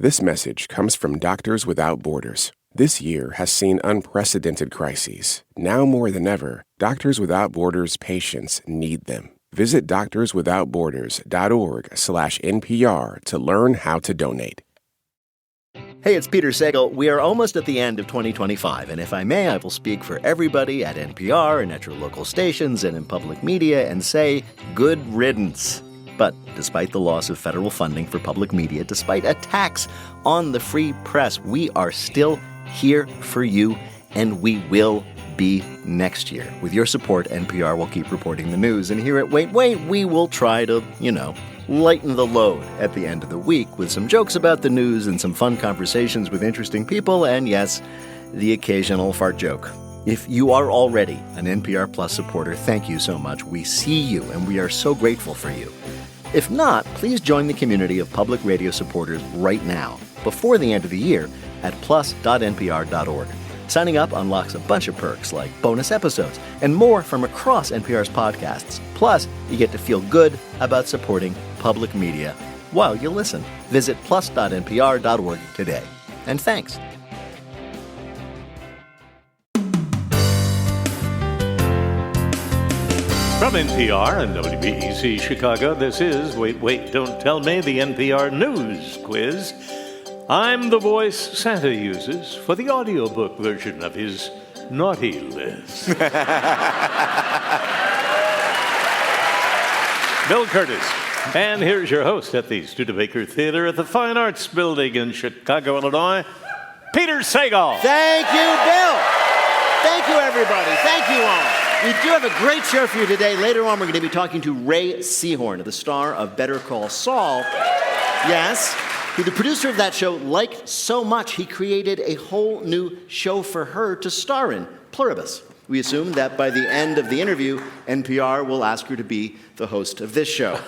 This message comes from Doctors Without Borders. This year has seen unprecedented crises. Now more than ever, Doctors Without Borders patients need them. Visit doctorswithoutborders.org/NPR to learn how to donate. Hey, it's Peter Sagal. We are almost at the end of 2025, and if I may, I will speak for everybody at NPR and at your local stations and in public media and say good riddance. But despite the loss of federal funding for public media, despite attacks on the free press, we are still here for you, and we will be next year. With your support, NPR will keep reporting the news, and here at Wait, we will try to, lighten the load at the end of the week with some jokes about the news and some fun conversations with interesting people, and yes, the occasional fart joke. If you are already an NPR Plus supporter, thank you so much. We see you, and we are so grateful for you. If not, please join the community of public radio supporters right now, before the end of the year, at plus.npr.org. Signing up unlocks a bunch of perks like bonus episodes and more from across NPR's podcasts. Plus, you get to feel good about supporting public media while you listen. Visit plus.npr.org today. And thanks. From NPR and WBEZ Chicago, this is Wait, Don't Tell Me, the NPR News Quiz. I'm the voice Santa uses for the audiobook version of his naughty list. Bill Curtis. And here's your host at the Studebaker Theater at the Fine Arts Building in Chicago, Illinois, Peter Sagal. Thank you, Bill. Thank you, everybody. Thank you all. We do have a great show for you today. Later on, we're going to be talking to Rhea Seehorn, the star of Better Call Saul. Yes, who the producer of that show liked so much, he created a whole new show for her to star in, Pluribus. We assume that by the end of the interview, NPR will ask her to be the host of this show.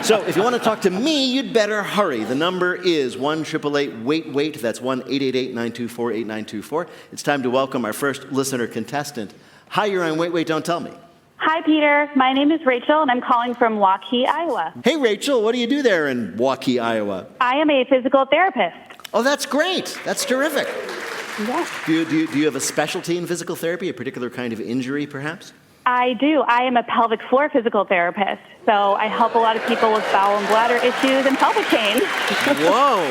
So if you want to talk to me, you'd better hurry. The number is 1-888-WAIT-WAIT. That's 1-888-924-8924. It's time to welcome our first listener contestant. Hi, you're on Wait, Don't Tell Me. Hi, Peter. My name is Rachel, and I'm calling from Waukee, Iowa. Hey, Rachel. What do you do there in Waukee, Iowa? I am a physical therapist. Oh, that's great. That's terrific. Yes. Do you have a specialty in physical therapy, a particular kind of injury, perhaps? I do. I am a pelvic floor physical therapist, so I help a lot of people with bowel and bladder issues and pelvic pain. Whoa.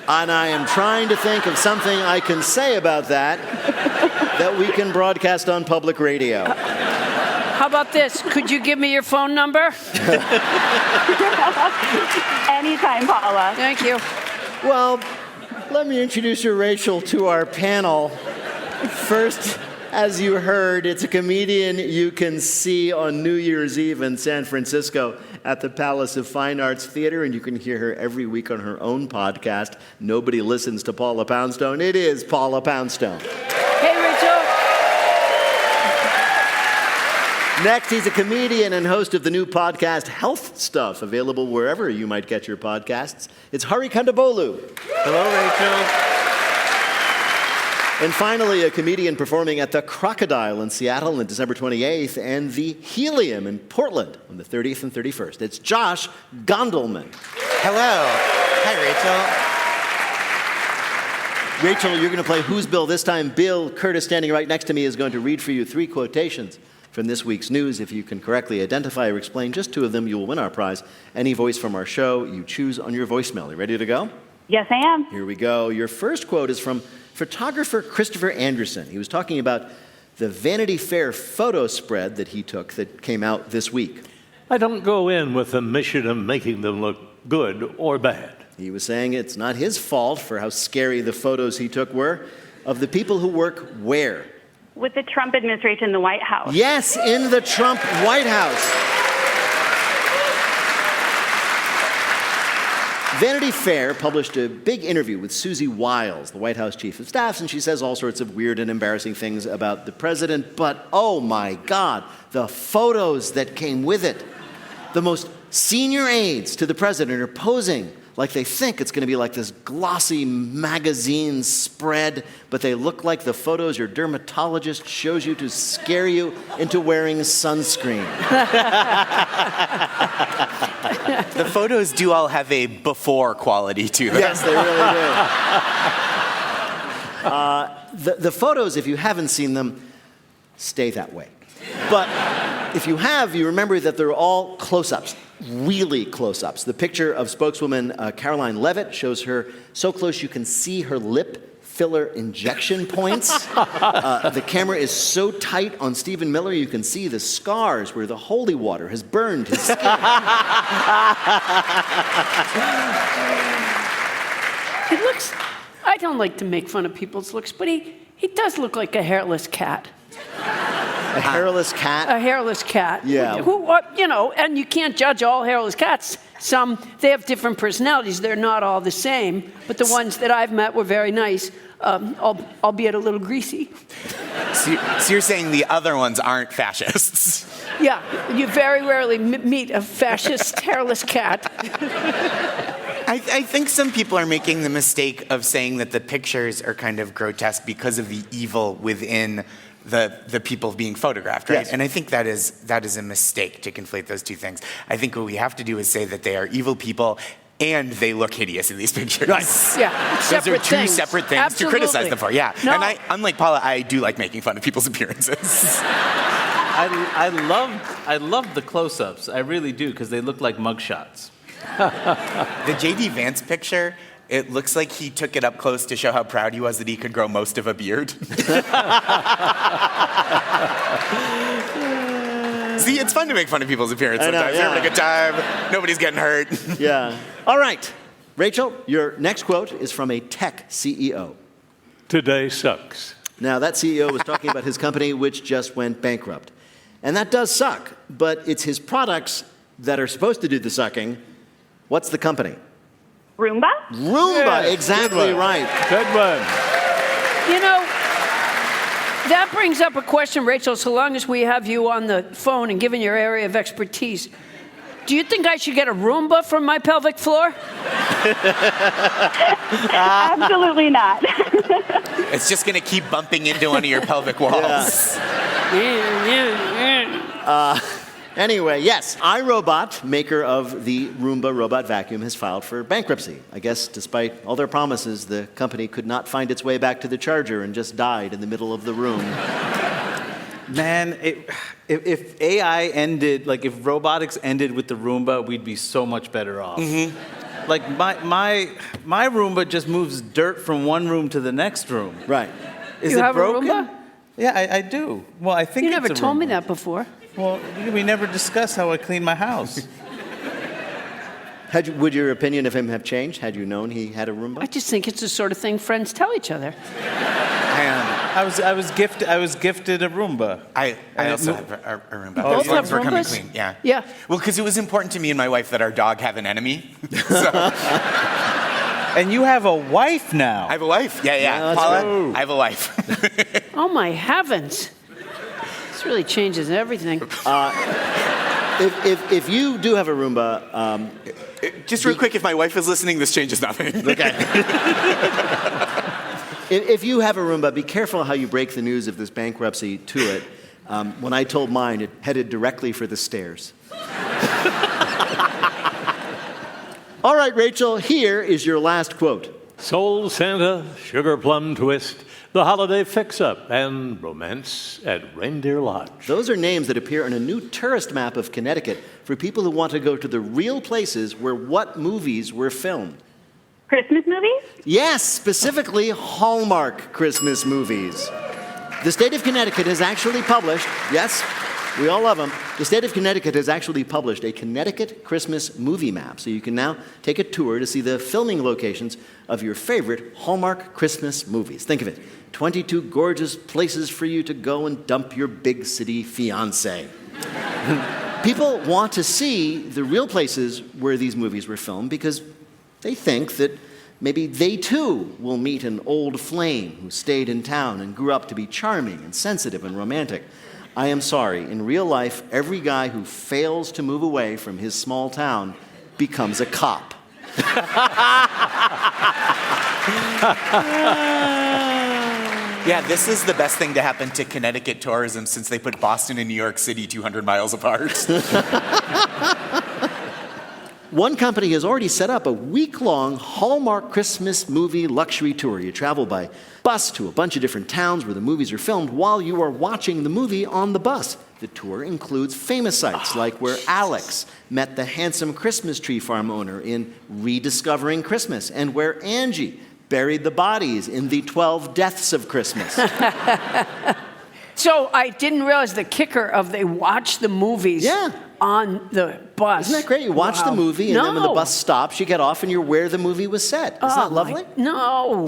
And I am trying to think of something I can say about that we can broadcast on public radio. How about this? Could you give me your phone number? Anytime, Paula. Thank you. Well, let me introduce you, Rachel, to our panel. First, as you heard, it's a comedian you can see on New Year's Eve in San Francisco at the Palace of Fine Arts Theater, and you can hear her every week on her own podcast, Nobody Listens to Paula Poundstone. It is Paula Poundstone. Hey, Rachel. Next, he's a comedian and host of the new podcast, Health Stuff, available wherever you might get your podcasts. It's Kondabolu. Hello, Rachel. And finally, a comedian performing at the Crocodile in Seattle on December 28th and the Helium in Portland on the 30th and 31st. It's Josh Gondelman. Hello. Hi, Rachel. Rachel, you're going to play Who's Bill this time. Bill Curtis, standing right next to me, is going to read for you 3 quotations from this week's news. If you can correctly identify or explain just 2 of them, you will win our prize. Any voice from our show you choose on your voicemail. You ready to go? Yes, I am. Here we go. Your first quote is from photographer Christopher Anderson. He was talking about the Vanity Fair photo spread that he took that came out this week. I don't go in with the mission of making them look good or bad. He was saying it's not his fault for how scary the photos he took were of the people who work where? With the Trump administration in the White House. Yes, in the Trump White House. Vanity Fair published a big interview with Susie Wiles, the White House chief of staff, and she says all sorts of weird and embarrassing things about the president, but oh my God, the photos that came with it. The most senior aides to the president are posing like they think it's going to be like this glossy magazine spread, but they look like the photos your dermatologist shows you to scare you into wearing sunscreen. The photos do all have a before quality to them. Yes, they really do. The photos, if you haven't seen them, stay that way. But if you have, you remember that they're all close-ups, really close-ups. The picture of spokeswoman Caroline Levitt shows her so close you can see her lip filler injection points. The camera is so tight on Stephen Miller you can see the scars where the holy water has burned his skin. He looks, I don't like to make fun of people's looks, but he does look like a hairless cat. A hairless cat? A hairless cat. Yeah. Who, and you can't judge all hairless cats. Some, they have different personalities. They're not all the same. But the ones that I've met were very nice, albeit a little greasy. So you're saying the other ones aren't fascists? Yeah, you very rarely meet a fascist hairless cat. I think some people are making the mistake of saying that the pictures are kind of grotesque because of the evil within the people being photographed, right? Yes. And I think that is a mistake to conflate those two things. I think what we have to do is say that they are evil people and they look hideous in these pictures. Right. Yeah, Those are two separate things Absolutely. to criticize them for, yeah. No. And unlike Paula, I do like making fun of people's appearances. I love the close-ups. I really do, because they look like mugshots. The J.D. Vance picture, it looks like he took it up close to show how proud he was that he could grow most of a beard. See, it's fun to make fun of people's appearance sometimes. They're having a good time. Nobody's getting hurt. Yeah. All right. Rachel, your next quote is from a tech CEO. Today sucks. Now, that CEO was talking about his company, which just went bankrupt. And that does suck, but it's his products that are supposed to do the sucking. What's the company? Roomba? Roomba, Yes, exactly good one. right. Good one. You know, that brings up a question, Rachel, so long as we have you on the phone and given your area of expertise. Do you think I should get a Roomba from my pelvic floor? Absolutely not. It's just going to keep bumping into one of your pelvic walls. Anyway, yes, iRobot, maker of the Roomba robot vacuum, has filed for bankruptcy. I guess despite all their promises, the company could not find its way back to the charger and just died in the middle of the room. Man, if AI ended, like if robotics ended with the Roomba, we'd be so much better off. Mm-hmm. Like my Roomba just moves dirt from one room to the next room. Right. Is You it have a broken? Roomba? Yeah, I do. Well, I think You it's never a told me Roomba. that before. Well, we never discussed how I clean my house. Would your opinion of him have changed had you known he had a Roomba? I just think it's the sort of thing friends tell each other. I was gifted a Roomba. I also have a Roomba. Both Those ones have were coming Roombas? clean, yeah. Yeah. Well, because it was important to me and my wife that our dog have an enemy. So, And you have a wife now. I have a wife. Yeah. that's Paula, right. I have a wife. Oh, my heavens. This really changes everything. If you do have a Roomba, Just real quick, if my wife is listening, this changes nothing. okay. If you have a Roomba, be careful how you break the news of this bankruptcy to it. When I told mine, it headed directly for the stairs. All right, Rachel, here is your last quote. Soul Santa, Sugar Plum Twist, The Holiday Fix-Up, and Romance at Reindeer Lodge. Those are names that appear on a new tourist map of Connecticut for people who want to go to the real places where what movies were filmed. Christmas movies? Yes, specifically Hallmark Christmas movies. The state of Connecticut has actually published, yes, we all love them, the state of Connecticut has actually published a Connecticut Christmas movie map. So you can now take a tour to see the filming locations of your favorite Hallmark Christmas movies. Think of it, 22 gorgeous places for you to go and dump your big city fiancé. People want to see the real places where these movies were filmed because they think that maybe they too will meet an old flame who stayed in town and grew up to be charming and sensitive and romantic. I am sorry, in real life, every guy who fails to move away from his small town becomes a cop. Yeah, this is the best thing to happen to Connecticut tourism since they put Boston and New York City 200 miles apart. One company has already set up a week-long Hallmark Christmas movie luxury tour. You travel by bus to a bunch of different towns where the movies are filmed while you are watching the movie on the bus. The tour includes famous sites like where Alex met the handsome Christmas tree farm owner in Rediscovering Christmas, and where Angie buried the bodies in the 12 Deaths of Christmas. So I didn't realize the kicker of they watch the movies on the bus. Isn't that great? You watch the movie, and then when the bus stops, you get off and you're where the movie was set. Isn't that lovely? No,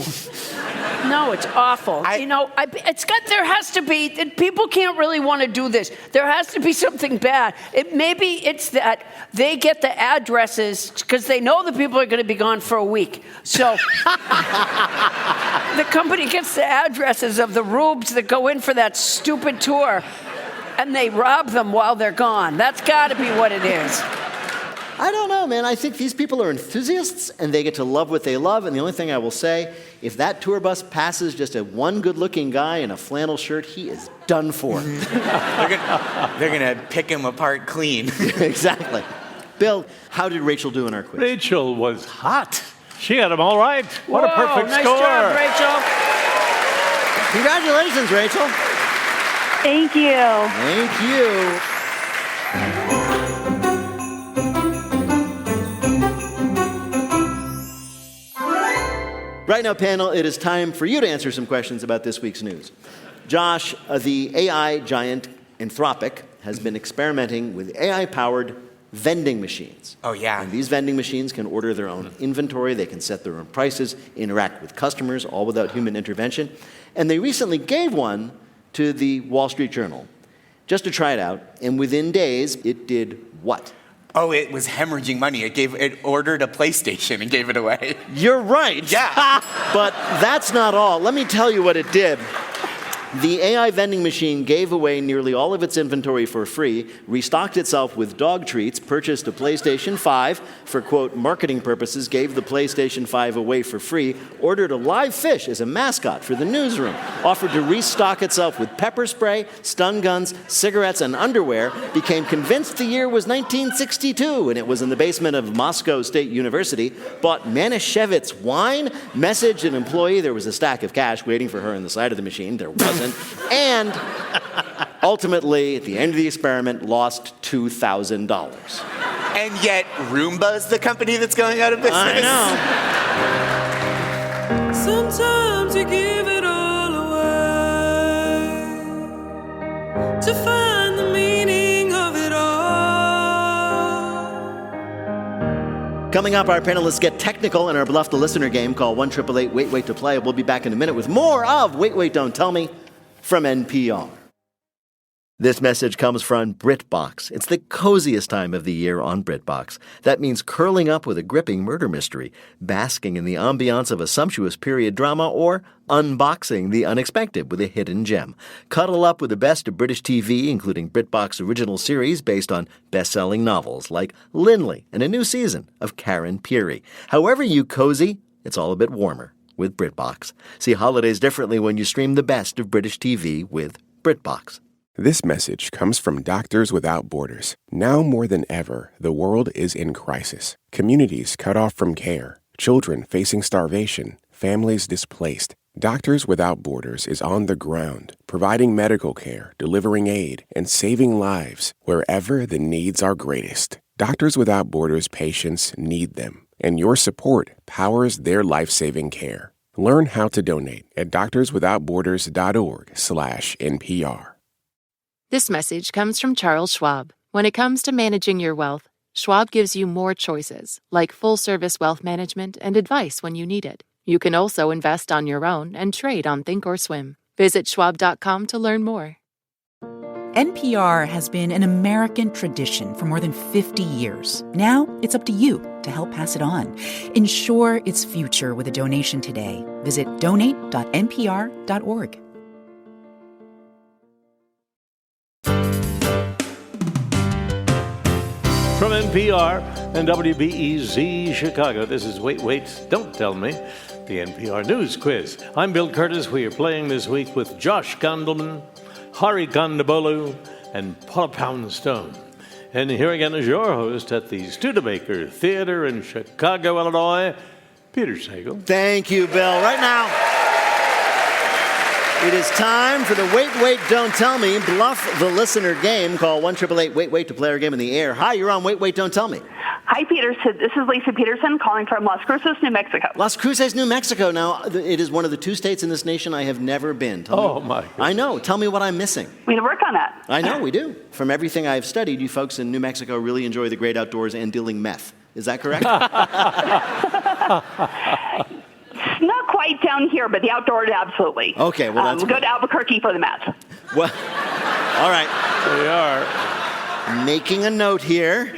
it's awful. There has to be, people can't really want to do this. There has to be something bad. Maybe it's that they get the addresses because they know the people are going to be gone for a week. So the company gets the addresses of the rubes that go in for that stupid tour, and they rob them while they're gone. That's got to be what it is. I don't know, man. I think these people are enthusiasts, and they get to love what they love. And the only thing I will say, if that tour bus passes just a one good-looking guy in a flannel shirt, he is done for. They're gonna pick him apart clean. Exactly. Bill, how did Rachel do in our quiz? Rachel was hot. She had them all right. What a perfect nice score. Job, Rachel. Congratulations, Rachel. Thank you. Thank you. Right now, panel, it is time for you to answer some questions about this week's news. Josh, the AI giant Anthropic has been experimenting with AI-powered vending machines. Oh, yeah. And these vending machines can order their own inventory, they can set their own prices, interact with customers, all without human intervention. And they recently gave one to the Wall Street Journal just to try it out, and within days, it did what? Oh, it was hemorrhaging money. It ordered a PlayStation and gave it away. You're right. Yeah. But that's not all. Let me tell you what it did. The AI vending machine gave away nearly all of its inventory for free, restocked itself with dog treats, purchased a PlayStation 5 for, quote, marketing purposes, gave the PlayStation 5 away for free, ordered a live fish as a mascot for the newsroom, offered to restock itself with pepper spray, stun guns, cigarettes, and underwear, became convinced the year was 1962 and it was in the basement of Moscow State University, bought Manischewitz wine, messaged an employee there was a stack of cash waiting for her on the side of the machine. There wasn't. And ultimately, at the end of the experiment, lost $2,000. And yet, Roomba's the company that's going out of business. I know. Sometimes you give it all away to find the meaning of it all. Coming up, our panelists get technical in our Bluff the Listener game. Call 1-888-WAIT-WAIT to play. We'll be back in a minute with more of Wait, Wait, Don't Tell Me from NPR. This message comes from BritBox. It's the coziest time of the year on BritBox. That means curling up with a gripping murder mystery, basking in the ambiance of a sumptuous period drama, or unboxing the unexpected with a hidden gem. Cuddle up with the best of British TV, including BritBox original series based on best-selling novels like Linley and a new season of Karen Peary. However you cozy, it's all a bit warmer with BritBox. See holidays differently when you stream the best of British TV with BritBox. This message comes from Doctors Without Borders. Now more than ever, the world is in crisis. Communities cut off from care, children facing starvation, families displaced. Doctors Without Borders is on the ground, providing medical care, delivering aid, and saving lives wherever the needs are greatest. Doctors Without Borders patients need them, and your support powers their life-saving care. Learn how to donate at doctorswithoutborders.org/NPR. This message comes from Charles Schwab. When it comes to managing your wealth, Schwab gives you more choices, like full-service wealth management and advice when you need it. You can also invest on your own and trade on Thinkorswim. Visit schwab.com to learn more. NPR has been an American tradition for more than 50 years. Now it's up to you to help pass it on. Ensure its future with a donation today. Visit donate.npr.org. From NPR and WBEZ Chicago, this is Wait, Wait, Don't Tell Me, the NPR News Quiz. I'm Bill Curtis. We are playing this week with Josh Gondelman, Kondabolu, and Paula Poundstone. And here again is your host at the Studebaker Theater in Chicago, Illinois, Peter Sagal. Thank you, Bill. Right now, it is time for the Wait, Wait, Don't Tell Me Bluff the Listener game. Call 1-888-WAIT-WAIT to play our game in the air. Hi, you're on Wait, Wait, Don't Tell Me. Hi, Peter. This is Lisa Peterson calling from Las Cruces, New Mexico. Las Cruces, New Mexico. Now, it is one of the 2 states in this nation I have never been. My goodness. I know. Tell me what I'm missing. We need to work on that. I know, we do. From everything I've studied, you folks in New Mexico really enjoy the great outdoors and dealing meth. Is that correct? Not quite down here, but the outdoors, absolutely. Okay, well, that's we'll go to Albuquerque for the meth. Well, all right. We are. Making a note here.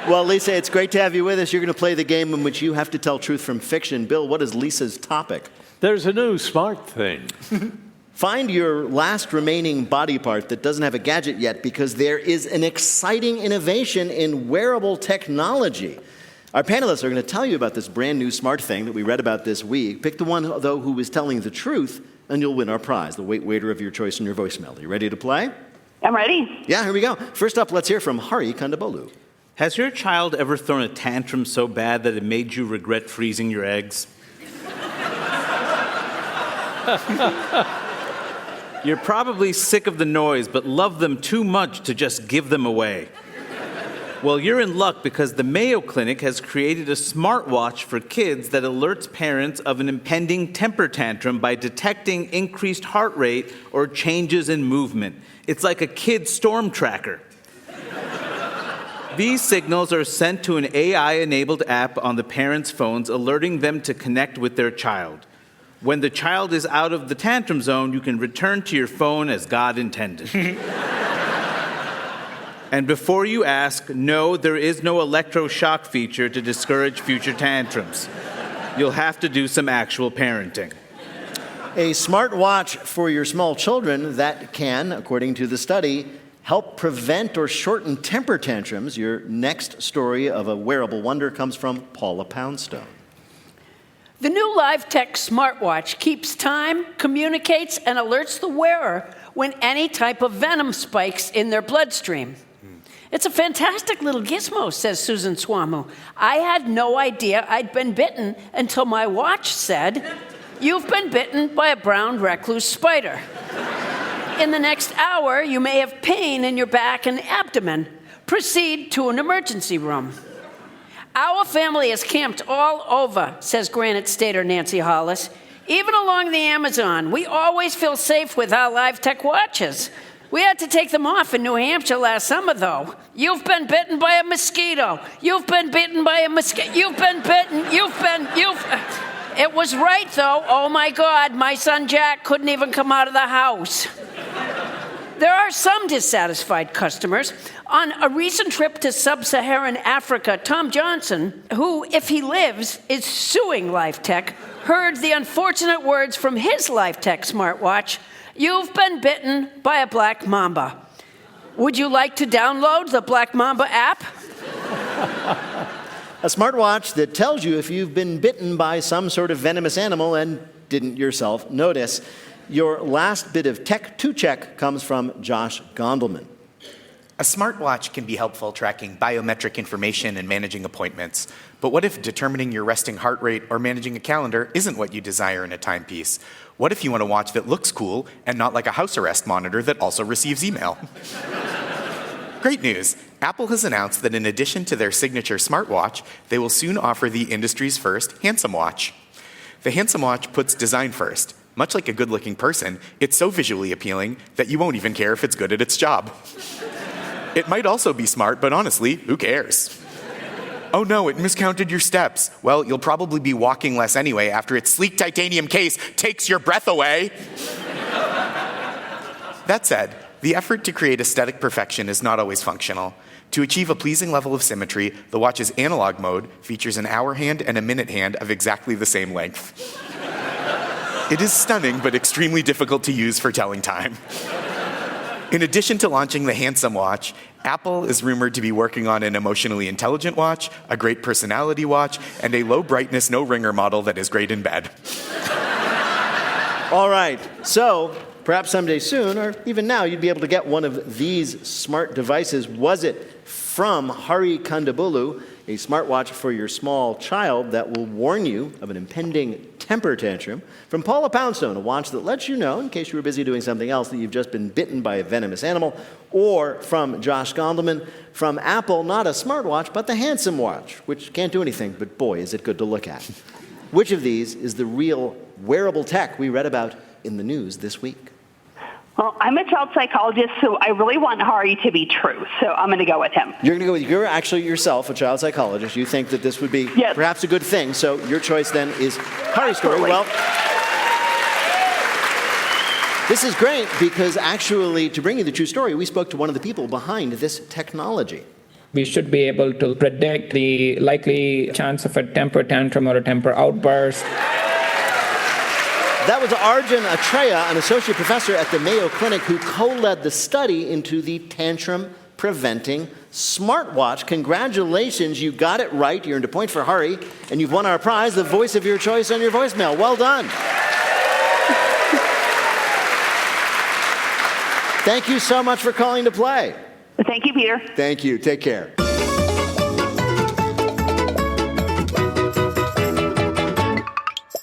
Well, Lisa, it's great to have you with us. You're going to play the game in which you have to tell truth from fiction. Bill, what is Lisa's topic? There's a new smart thing. Find your last remaining body part that doesn't have a gadget yet, because there is an exciting innovation in wearable technology. Our panelists are going to tell you about this brand new smart thing that we read about this week. Pick the one, though, who is telling the truth, and you'll win our prize, the waiter of your choice in your voicemail. Are you ready to play? I'm ready. Yeah, here we go. First up, let's hear from Hari Kondabolu. Has your child ever thrown a tantrum so bad that it made you regret freezing your eggs? You're probably sick of the noise, but love them too much to just give them away. Well, you're in luck, because the Mayo Clinic has created a smartwatch for kids that alerts parents of an impending temper tantrum by detecting increased heart rate or changes in movement. It's like a kid storm tracker. These signals are sent to an AI-enabled app on the parents' phones, alerting them to connect with their child. When the child is out of the tantrum zone, you can return to your phone as God intended. And before you ask, no, there is no electroshock feature to discourage future tantrums. You'll have to do some actual parenting. A smartwatch for your small children that can, according to the study, help prevent or shorten temper tantrums. Your next story of a wearable wonder comes from Paula Poundstone. The new LiveTech smartwatch keeps time, communicates, and alerts the wearer when any type of venom spikes in their bloodstream. It's a fantastic little gizmo, says Susan Swamu. I had no idea I'd been bitten until my watch said, "You've been bitten by a brown recluse spider. In the next hour, you may have pain in your back and abdomen. Proceed to an emergency room." Our family is camped all over, says Granite Stater Nancy Hollis. Even along the Amazon, we always feel safe with our LiveTech watches. We had to take them off in New Hampshire last summer, though. You've been bitten by a mosquito. You've been bitten by a mosquito. You've been bitten. It was right, though. Oh, my God, my son Jack couldn't even come out of the house. There are some dissatisfied customers. On a recent trip to sub-Saharan Africa, Tom Johnson, who, if he lives, is suing LiveTech, heard the unfortunate words from his LiveTech smartwatch, "You've been bitten by a black mamba." Would you like to download the Black Mamba app? A smartwatch that tells you if you've been bitten by some sort of venomous animal and didn't yourself notice. Your last bit of tech to check comes from Josh Gondelman. A smartwatch can be helpful tracking biometric information and managing appointments. But what if determining your resting heart rate or managing a calendar isn't what you desire in a timepiece? What if you want a watch that looks cool and not like a house arrest monitor that also receives email? Great news. Apple has announced that in addition to their signature smartwatch, they will soon offer the industry's first handsome watch. The handsome watch puts design first. Much like a good-looking person, it's so visually appealing that you won't even care if it's good at its job. It might also be smart, but honestly, who cares? Oh no, it miscounted your steps. Well, you'll probably be walking less anyway after its sleek titanium case takes your breath away. That said, the effort to create aesthetic perfection is not always functional. To achieve a pleasing level of symmetry, the watch's analog mode features an hour hand and a minute hand of exactly the same length. It is stunning, but extremely difficult to use for telling time. In addition to launching the handsome watch, Apple is rumored to be working on an emotionally intelligent watch, a great personality watch, and a low brightness, no ringer model that is great in bed. All right, so Perhaps someday soon, or even now, you'd be able to get one of these smart devices. Was it from Hari Kondabolu, a smartwatch for your small child that will warn you of an impending temper tantrum? From Paula Poundstone, a watch that lets you know, in case you were busy doing something else, that you've just been bitten by a venomous animal. Or from Josh Gondelman, from Apple, not a smartwatch, but the handsome watch, which can't do anything, but boy, is it good to look at. Which of these is the real wearable tech we read about in the news this week? Well, I'm a child psychologist, so I really want Hari to be true, so I'm going to go with him. You're actually yourself a child psychologist. You think that this would be perhaps a good thing, so your choice then is Hari's story. Well, this is great because actually, to bring you the true story, we spoke to one of the people behind this technology. We should be able to predict the likely chance of a temper tantrum or a temper outburst. That was Arjun Atreya, an associate professor at the Mayo Clinic, who co-led the study into the tantrum-preventing smartwatch. Congratulations, you got it right. You earned a point for Hari, and you've won our prize, the voice of your choice on your voicemail. Well done. Thank you so much for calling to play. Thank you, Peter. Thank you. Take care.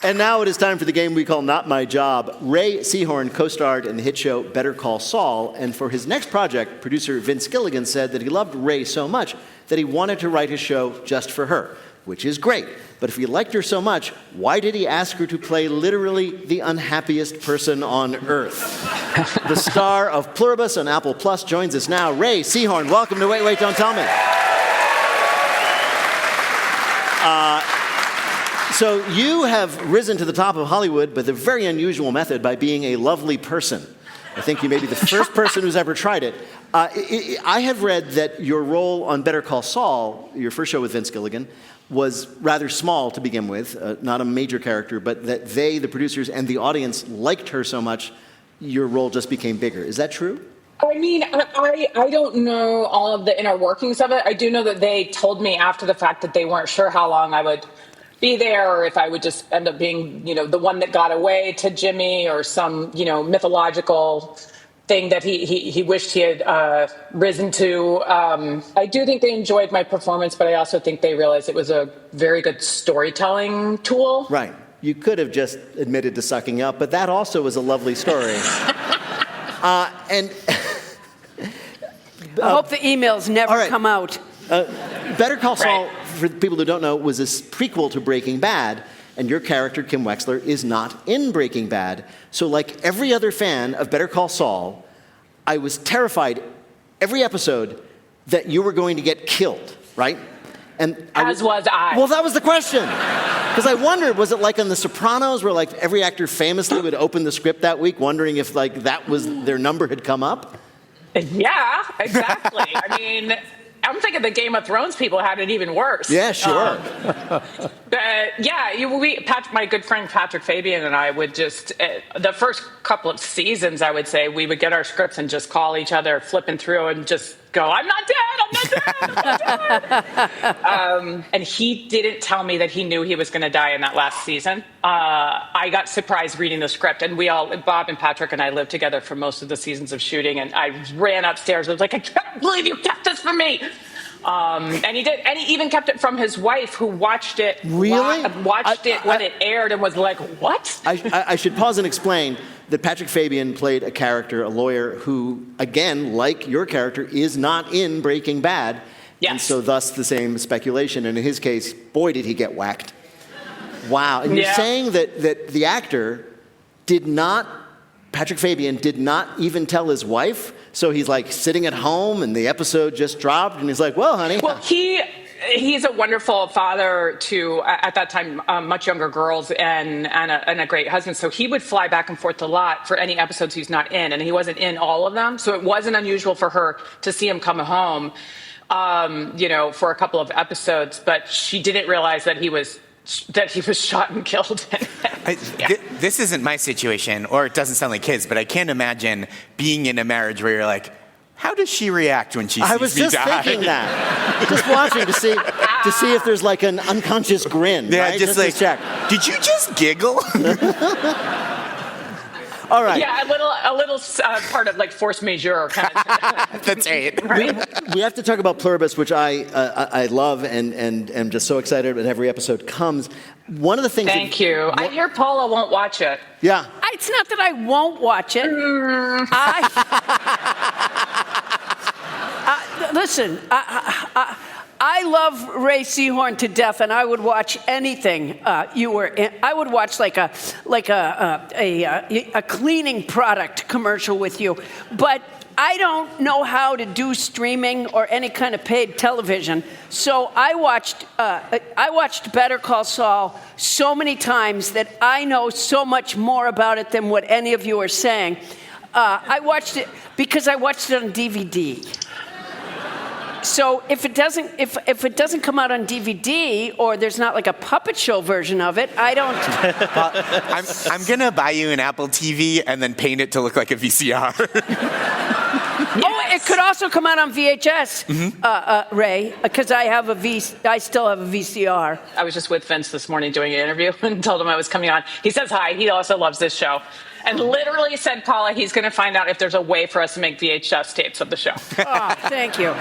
And now it is time for the game we call Not My Job. Rhea Seehorn co-starred in the hit show Better Call Saul, and for his next project, producer Vince Gilligan said that he loved Rhea so much that he wanted to write his show just for her, which is great. But if he liked her so much, why did he ask her to play literally the unhappiest person on earth? The star of Pluribus on Apple Plus joins us now. Rhea Seehorn, welcome to Wait, Wait, Don't Tell Me. So you have risen to the top of Hollywood with a very unusual method by being a lovely person. I think you may be the first person who's ever tried it. I have read that your role on Better Call Saul, your first show with Vince Gilligan, was rather small to begin with, not a major character, but that they, the producers, and the audience liked her so much, your role just became bigger. Is that true? I mean, I don't know all of the inner workings of it. I do know that they told me after the fact that they weren't sure how long I would be there, or if I would just end up being, the one that got away to Jimmy, or some, mythological thing that he wished he had risen to. I do think they enjoyed my performance, but I also think they realized it was a very good storytelling tool. Right. You could have just admitted to sucking up, but that also was a lovely story. And I hope the emails never come out. Better Call Saul, for people who don't know, was a prequel to Breaking Bad, and your character, Kim Wexler, is not in Breaking Bad. So like every other fan of Better Call Saul, I was terrified every episode that you were going to get killed, right? And As was I. Well, that was the question. Because I wondered, was it like on The Sopranos, where like every actor famously would open the script that week wondering if like that was their number had come up? Yeah, exactly. I mean, I'm thinking the Game of Thrones people had it even worse. Yeah, sure. My good friend Patrick Fabian and I would just, the first couple of seasons, I would say, we would get our scripts and just call each other, flipping through and just go, I'm not dead, I'm not dead, I'm not dead. And he didn't tell me that he knew he was going to die in that last season. I got surprised reading the script, and Bob and Patrick and I lived together for most of the seasons of shooting, and I ran upstairs. I was like, I can't believe you kept this from me. And he did, and he even kept it from his wife, who watched it. Really? Watched it when it aired and was like, "What?" I should pause and explain that Patrick Fabian played a character, a lawyer, who, again, like your character, is not in Breaking Bad. Yes. And so thus the same speculation. And in his case, boy, did he get whacked. Wow. And you're saying that the actor Patrick Fabian did not even tell his wife? So he's like sitting at home and the episode just dropped and he's like, well, honey. Well, he's a wonderful father to, at that time, much younger girls and a great husband. So he would fly back and forth a lot for any episodes he's not in, and he wasn't in all of them. So it wasn't unusual for her to see him come home, for a couple of episodes. But she didn't realize that he was shot and killed. This isn't my situation, or it doesn't sound like his, but I can't imagine being in a marriage where you're like, how does she react when she sees me die? I was just thinking that. Just watching to see if there's like an unconscious grin. Yeah, right? just like, to check. Did you just giggle? All right. Yeah, a little part of like force majeure kind of. That's 8. We have to talk about Pluribus, which I love and am just so excited when every episode comes. One of the things. Thank you. I hear Paula won't watch it. Yeah. It's not that I won't watch it. Listen, I love Rhea Seehorn to death, and I would watch anything you were in. I would watch like a cleaning product commercial with you, but I don't know how to do streaming or any kind of paid television. So I watched Better Call Saul so many times that I know so much more about it than what any of you are saying. I watched it because I watched it on DVD. So if it doesn't come out on DVD or there's not like a puppet show version of it, I don't. I'm gonna buy you an Apple TV and then paint it to look like a VCR. Oh, it could also come out on VHS, Ray, because I still have a VCR. I was just with Vince this morning doing an interview and told him I was coming on. He says hi. He also loves this show. And literally said, Paula, he's going to find out if there's a way for us to make VHS tapes of the show. Oh, thank you.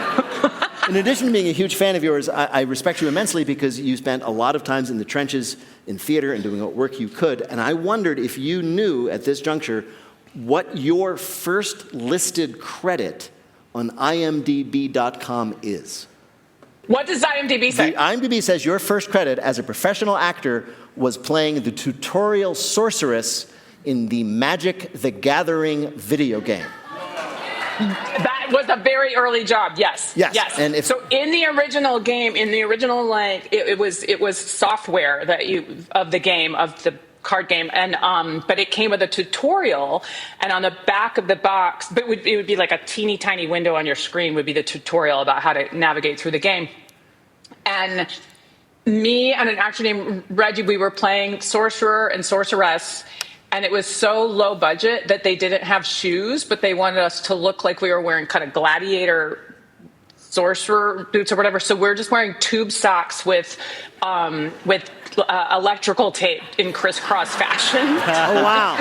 In addition to being a huge fan of yours, I respect you immensely because you spent a lot of times in the trenches in theater and doing what work you could. And I wondered if you knew at this juncture what your first listed credit on IMDb.com is. What does IMDb say? The IMDb says your first credit as a professional actor was playing the tutorial sorceress in the Magic the Gathering video game. That was a very early job. Yes. And so in the original game, it was software of the card game, and but it came with a tutorial, and on the back of the box, but it would be like a teeny tiny window on your screen would be the tutorial about how to navigate through the game. And me and an actor named Reggie, we were playing sorcerer and sorceress. And it was so low budget that they didn't have shoes, but they wanted us to look like we were wearing kind of gladiator sorcerer boots or whatever. So we're just wearing tube socks with electrical tape in crisscross fashion. Oh, wow.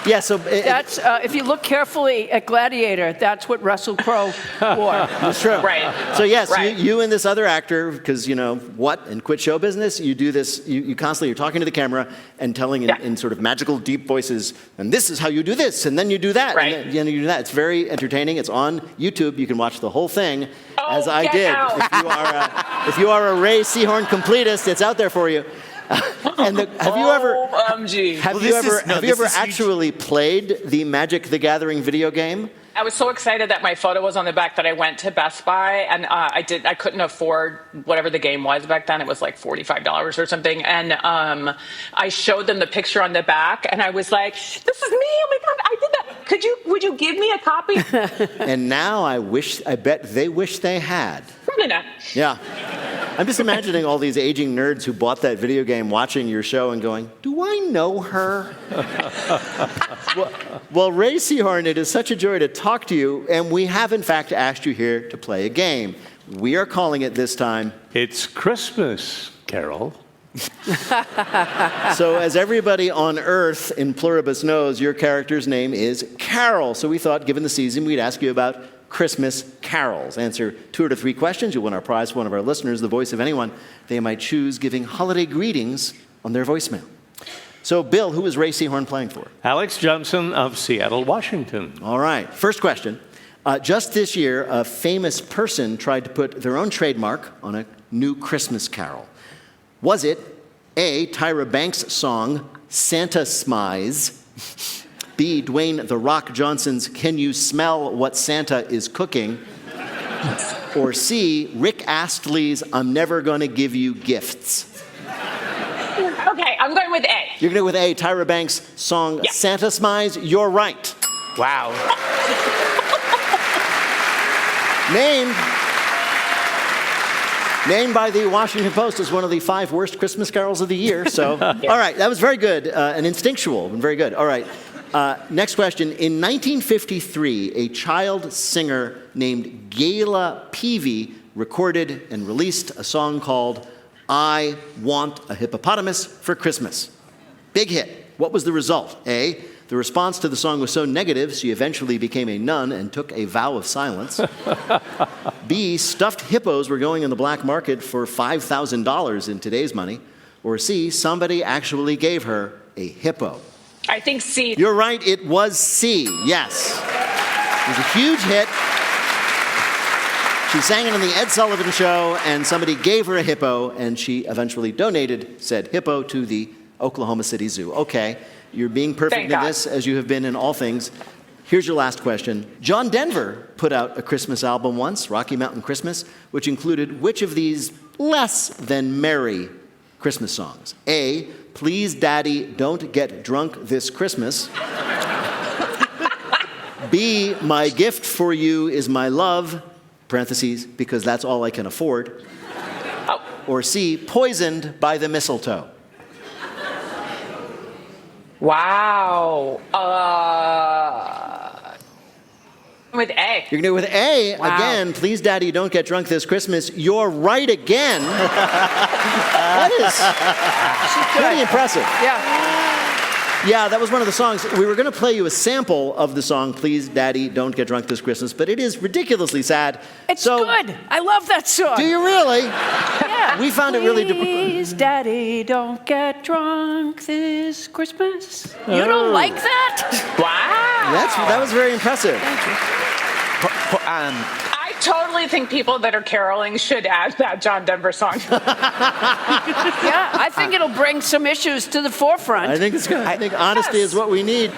Yeah, so that's if you look carefully at Gladiator, that's what Russell Crowe wore. That's true. Right. So yes, right. You and this other actor, because in Quit Show Business, you do this. You constantly are talking to the camera and telling in sort of magical, deep voices. And this is how you do this, and then you do that, right. and then you do that. It's very entertaining. It's on YouTube. You can watch the whole thing, as I did. Out. If you are a Rhea Seehorn completist, it's out there for you. And have you ever actually played the Magic the Gathering video game? I was so excited that my photo was on the back that I went to Best Buy, and I couldn't afford whatever the game was back then. It was like $45 or something, and I showed them the picture on the back, and I was like, "This is me! Oh my God, I did that! Would you give me a copy?" And now I bet they wish they had. Probably not. Yeah. I'm just imagining all these aging nerds who bought that video game watching your show and going, do I know her? Well, Rhea Seehorn, it is such a joy to talk to you, and we have, in fact, asked you here to play a game. We are calling it this time... It's Christmas, Carol. So as everybody on Earth in Pluribus knows, your character's name is Carol. So we thought, given the season, we'd ask you about Christmas carols. Answer 2 or 3 questions. You'll win our prize for one of our listeners, the voice of anyone they might choose, giving holiday greetings on their voicemail. So, Bill, who is Rhea Seehorn playing for? Alex Johnson of Seattle, Washington. All right. First question. Just this year, a famous person tried to put their own trademark on a new Christmas carol. Was it A, Tyra Banks' song, Santa Smize, B, Dwayne "The Rock" Johnson's "Can You Smell What Santa Is Cooking," or C, Rick Astley's "I'm Never Gonna Give You Gifts"? Okay, I'm going with A. You're going to go with A, Tyra Banks' song Santa Smize. You're right. Wow. Named by the Washington Post as one of the 5 worst Christmas carols of the year. So, all right, that was very good and instinctual and very good. All right. Next question. In 1953, a child singer named Gayla Peavy recorded and released a song called I Want a Hippopotamus for Christmas. Big hit. What was the result? A, The response to the song was so negative, she eventually became a nun and took a vow of silence. B, stuffed hippos were going in the black market for $5,000 in today's money. Or C, somebody actually gave her a hippo. I think C. You're right, it was C, yes. It was a huge hit. She sang it on the Ed Sullivan Show, and somebody gave her a hippo, and she eventually donated said hippo to the Oklahoma City Zoo. Okay, you're being perfect in this, as you have been in all things. Here's your last question. John Denver put out a Christmas album once, Rocky Mountain Christmas, which included which of these less than merry Christmas songs? A, Please Daddy, Don't Get Drunk This Christmas. B, My Gift for You is My Love, parentheses, because that's all I can afford. Or C, Poisoned by the Mistletoe. Wow. With A. You're going to go with A. Wow. Again, Please Daddy, Don't Get Drunk This Christmas. You're right again. That is pretty impressive. Yeah, that was one of the songs. We were going to play you a sample of the song, Please Daddy, Don't Get Drunk This Christmas, but it is ridiculously sad. It's good. I love that song. Do you really? Yeah. We found it really... Please, Daddy, don't get drunk this Christmas. You don't like that? Wow. That was very impressive. Thank you. I totally think people that are caroling should add that John Denver song. Yeah, I think it'll bring some issues to the forefront. I think it's good. I think honesty is what we need.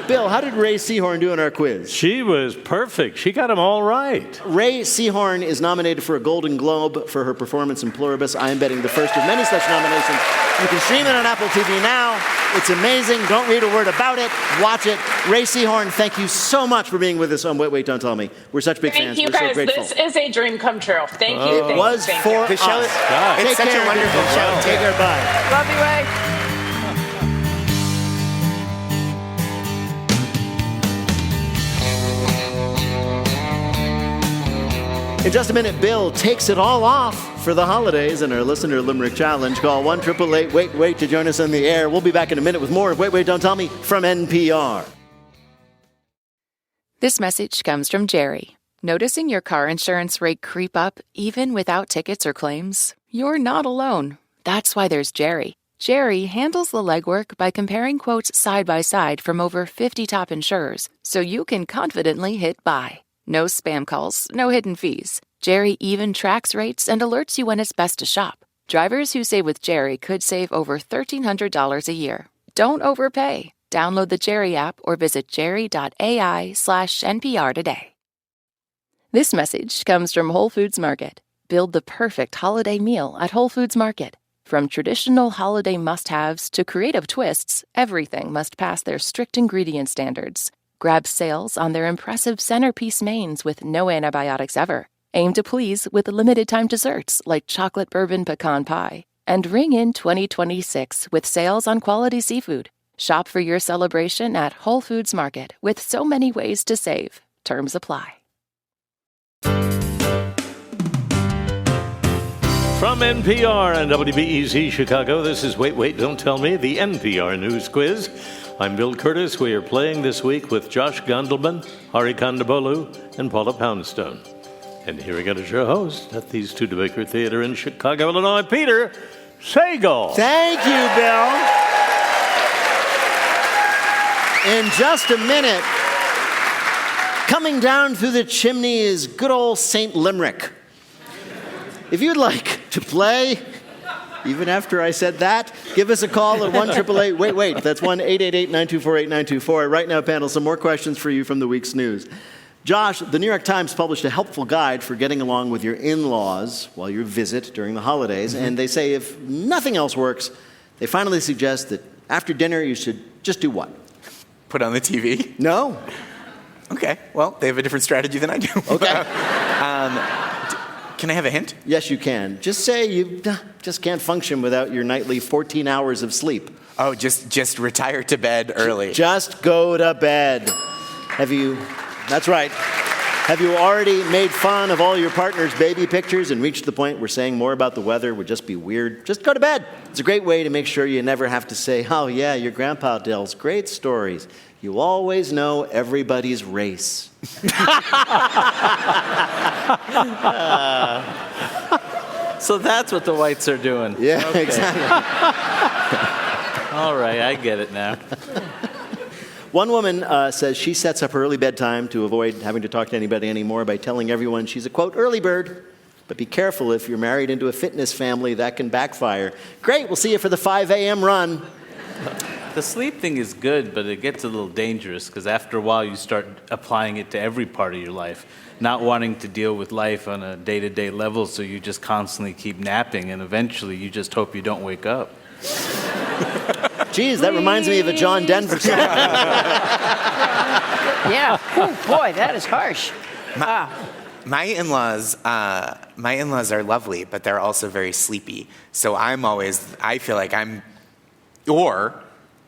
Bill, how did Rhea Seehorn do in our quiz? She was perfect. She got them all right. Rhea Seehorn is nominated for a Golden Globe for her performance in Pluribus. I am betting the first of many such nominations. You can stream it on Apple TV now. It's amazing. Don't read a word about it. Watch it. Rhea Seehorn, thank you so much for being with us on Wait, Wait, Don't Tell Me. We're such big fans. Thank you, We're guys. so grateful. This is a dream come true. Thank you. It was for us. The show is, it's such a wonderful show. Take care. Bye. Love you, Ray. In just a minute, Bill takes it all off for the holidays and our Listener Limerick Challenge. Call 1-888-WAIT-WAIT to join us on the air. We'll be back in a minute with more of Wait, Wait, Don't Tell Me from NPR. This message comes from Jerry. Noticing your car insurance rate creep up even without tickets or claims? You're not alone. That's why there's Jerry. Jerry handles the legwork by comparing quotes side by side from over 50 top insurers, so you can confidently hit buy. No spam calls, no hidden fees. Jerry even tracks rates and alerts you when it's best to shop. Drivers who save with Jerry could save over $1,300 a year. Don't overpay. Download the Jerry app or visit jerry.ai/NPR today. This message comes from Whole Foods Market. Build the perfect holiday meal at Whole Foods Market. From traditional holiday must-haves to creative twists, everything must pass their strict ingredient standards. Grab sales on their impressive centerpiece mains with no antibiotics ever. Aim to please with limited-time desserts like chocolate bourbon pecan pie. And ring in 2026 with sales on quality seafood. Shop for your celebration at Whole Foods Market with so many ways to save. Terms apply. From NPR and WBEZ Chicago, this is Wait, Wait, Don't Tell Me, the NPR News Quiz. I'm Bill Curtis. We are playing this week with Josh Gondelman, Hari Kondabolu, and Paula Poundstone. And here again is your host at the Studebaker Theater in Chicago, Illinois, Peter Sagal. Thank you, Bill. In just a minute, coming down through the chimney is good old St. Limerick. If you'd like to play, even after I said that, give us a call at 1-888-WAIT-WAIT. That's 1-888-924-8924. Right now, panel, some more questions for you from the week's news. Josh, the New York Times published a helpful guide for getting along with your in-laws while you visit during the holidays. Mm-hmm. And they say if nothing else works, they finally suggest that after dinner you should just do what? Put on the TV? No. Okay. Well, they have a different strategy than I do. Okay. Can I have a hint? Yes, you can. Just say you just can't function without your nightly 14 hours of sleep. Oh, just retire to bed early. Just go to bed. Have you... That's right. Have you already made fun of all your partner's baby pictures and reached the point where saying more about the weather would just be weird? Just go to bed. It's a great way to make sure you never have to say, oh yeah, your grandpa tells great stories. You always know everybody's race. So that's what the whites are doing. Yeah, Okay. exactly. All right, I get it now. One woman says she sets up her early bedtime to avoid having to talk to anybody anymore by telling everyone she's a, quote, early bird. But be careful, if you're married into a fitness family, that can backfire. Great, we'll see you for the 5 a.m. run. The sleep thing is good, but it gets a little dangerous because after a while you start applying it to every part of your life, not wanting to deal with life on a day-to-day level, so you just constantly keep napping, and eventually you just hope you don't wake up. Geez, that reminds me of a John Denver song. Yeah. Oh, boy, that is harsh. My in-laws are lovely, but they're also very sleepy. So I feel like or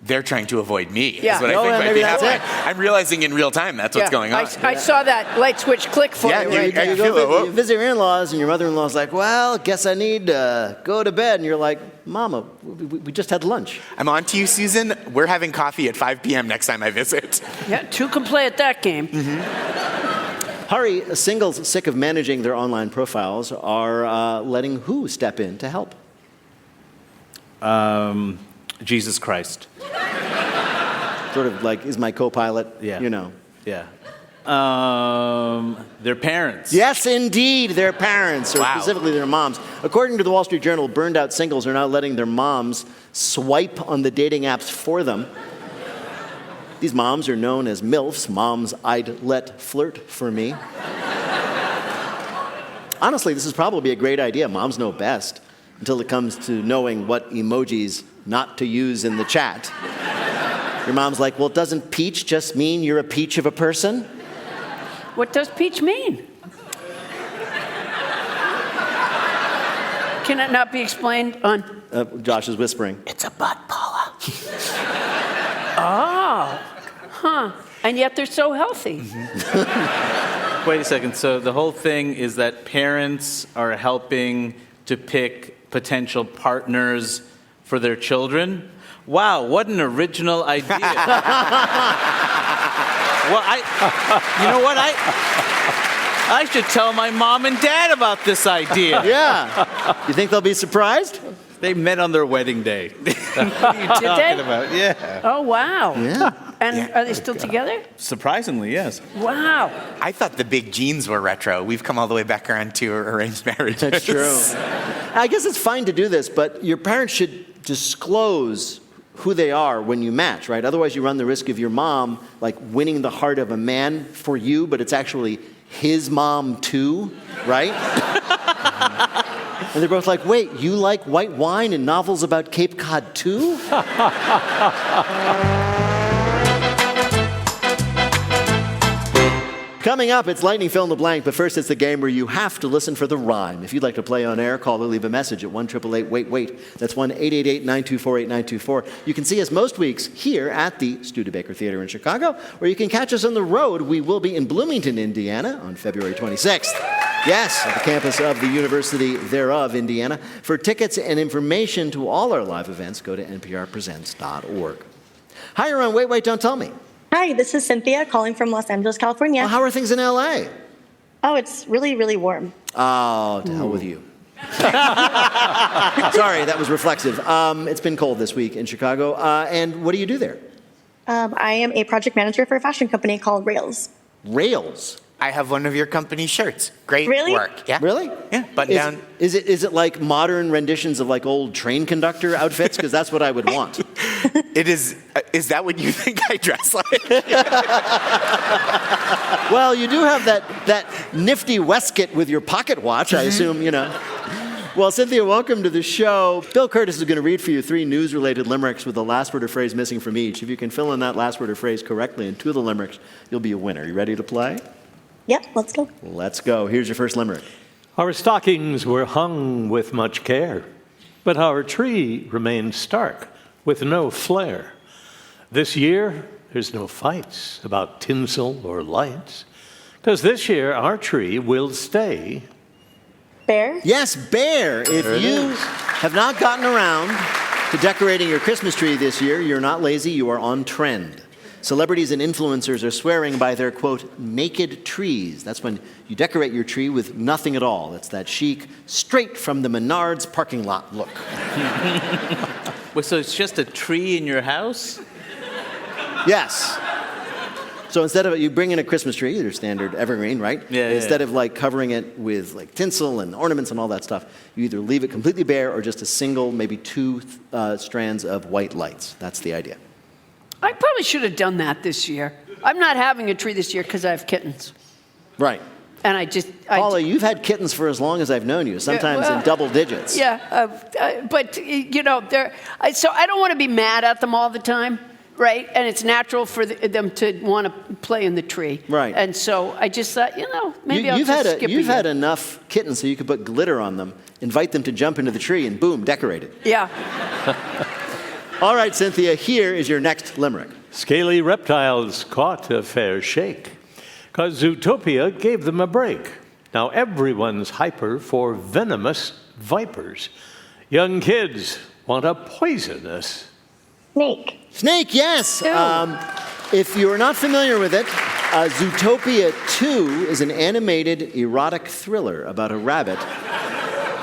they're trying to avoid me. Yeah. Is what I think might be happening. I'm realizing in real time that's what's going on. I saw that light switch click for you right there. You visit your in-laws, and your mother-in-law's like, well, guess I need to go to bed. And you're like, Mama, we just had lunch. I'm on to you, Susan. We're having coffee at 5 p.m. next time I visit. Yeah, two can play at that game. Mm-hmm. Hurry, singles sick of managing their online profiles are letting who step in to help? Jesus Christ. Sort of like, is my co-pilot, Yeah. you know. Yeah. Their parents. Yes, indeed, their parents, or Wow. specifically their moms. According to the Wall Street Journal, burned out singles are now letting their moms swipe on the dating apps for them. These moms are known as MILFs, moms I'd let flirt for me. Honestly, this is probably a great idea. Moms know best until it comes to knowing what emojis not to use in the chat. Your mom's like, well, doesn't peach just mean you're a peach of a person? What does peach mean? Can it not be explained on? Josh is whispering. It's a butt, Paula. Oh, huh. And yet they're so healthy. Wait a second. So the whole thing is that parents are helping to pick potential partners for their children? Wow, what an original idea. Well, you know what? I should tell my mom and dad about this idea. Yeah. You think they'll be surprised? They met on their wedding day. Did they? About? Yeah. Oh, wow. Yeah. And are they still together? Surprisingly, yes. Wow. I thought the big jeans were retro. We've come all the way back around to arranged marriages. That's true. I guess it's fine to do this, but your parents should disclose who they are when you match, right? Otherwise, you run the risk of your mom, like, winning the heart of a man for you, but it's actually his mom, too, right? And they're both like, wait, you like white wine and novels about Cape Cod, too? Coming up, it's Lightning Fill in the Blank, but first it's the game where you have to listen for the rhyme. If you'd like to play on air, call or leave a message at 1-888-WAIT-WAIT. That's 1-888-924-8924. You can see us most weeks here at the Studebaker Theater in Chicago, or you can catch us on the road. We will be in Bloomington, Indiana on February 26th. Yes, at the campus of the University thereof, Indiana. For tickets and information to all our live events, go to nprpresents.org. Hi, you're on Wait, Wait, Don't Tell Me. Hi, this is Cynthia calling from Los Angeles, California. Well, how are things in L.A.? Oh, it's really, really warm. Oh, to hell with you. Sorry, that was reflexive. It's been cold this week in Chicago. And what do you do there? I am a project manager for a fashion company called Rails. Rails? I have one of your company shirts. Great Really? work. Yeah. Really? Yeah. Button down. Is it like modern renditions of like old train conductor outfits? Because that's what I would want. It is. Is that what you think I dress like? Well, you do have that nifty waistcoat with your pocket watch, I assume, you know. Well, Cynthia, welcome to the show. Bill Curtis is going to read for you 3 news-related limericks with the last word or phrase missing from each. If you can fill in that last word or phrase correctly in 2 of the limericks, you'll be a winner. You ready to play? Yep, let's go. Let's go. Here's your first limerick. Our stockings were hung with much care, but our tree remained stark with no flair. This year, there's no fights about tinsel or lights, Because this year, our tree will stay. Bear? Yes, bear. If There it you is. have not gotten around to decorating your Christmas tree this year, you're not lazy, you are on trend. Celebrities and influencers are swearing by their, quote, naked trees. That's when you decorate your tree with nothing at all. It's that chic, straight from the Menards parking lot look. Wait, so it's just a tree in your house? Yes. So instead of, you bring in a Christmas tree, your standard evergreen, right? Yeah, Instead of like covering it with like tinsel and ornaments and all that stuff, you either leave it completely bare or just a single, maybe two strands of white lights. That's the idea. I probably should have done that this year. I'm not having a tree this year because I have kittens. Right. And Paula, you've had kittens for as long as I've known you, sometimes in double digits. Yeah, but, you know, so I don't want to be mad at them all the time, right? And it's natural for them to want to play in the tree. Right. And so I just thought, you know, maybe I'll just skip a year. You've had enough kittens so you could put glitter on them, invite them to jump into the tree, and boom, decorate it. Yeah. All right, Cynthia, here is your next limerick. Scaly reptiles caught a fair shake, 'cause Zootopia gave them a break. Now everyone's hyper for venomous vipers. Young kids want to poison us. Snake. Snake, yes. If you're not familiar with it, Zootopia 2 is an animated erotic thriller about a rabbit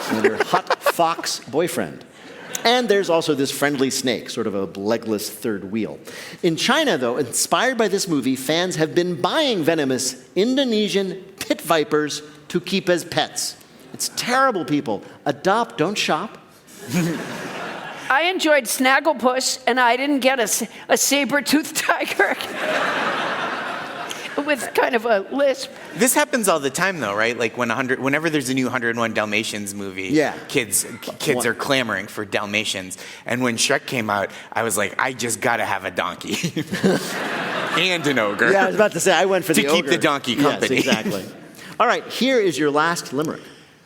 and her hot fox boyfriend. And there's also this friendly snake, sort of a legless third wheel. In China, though, inspired by this movie, fans have been buying venomous Indonesian pit vipers to keep as pets. It's terrible, people. Adopt, don't shop. I enjoyed Snagglepuss, and I didn't get a saber-toothed tiger with kind of a lisp. This happens all the time, though, right? Like whenever there's a new 101 Dalmatians movie, kids are clamoring for Dalmatians. And when Shrek came out, I was like, I just gotta have a donkey and an ogre. Yeah, I was about to say, I went for the ogre. To keep the donkey company. Yes, exactly. All right, here is your last limerick.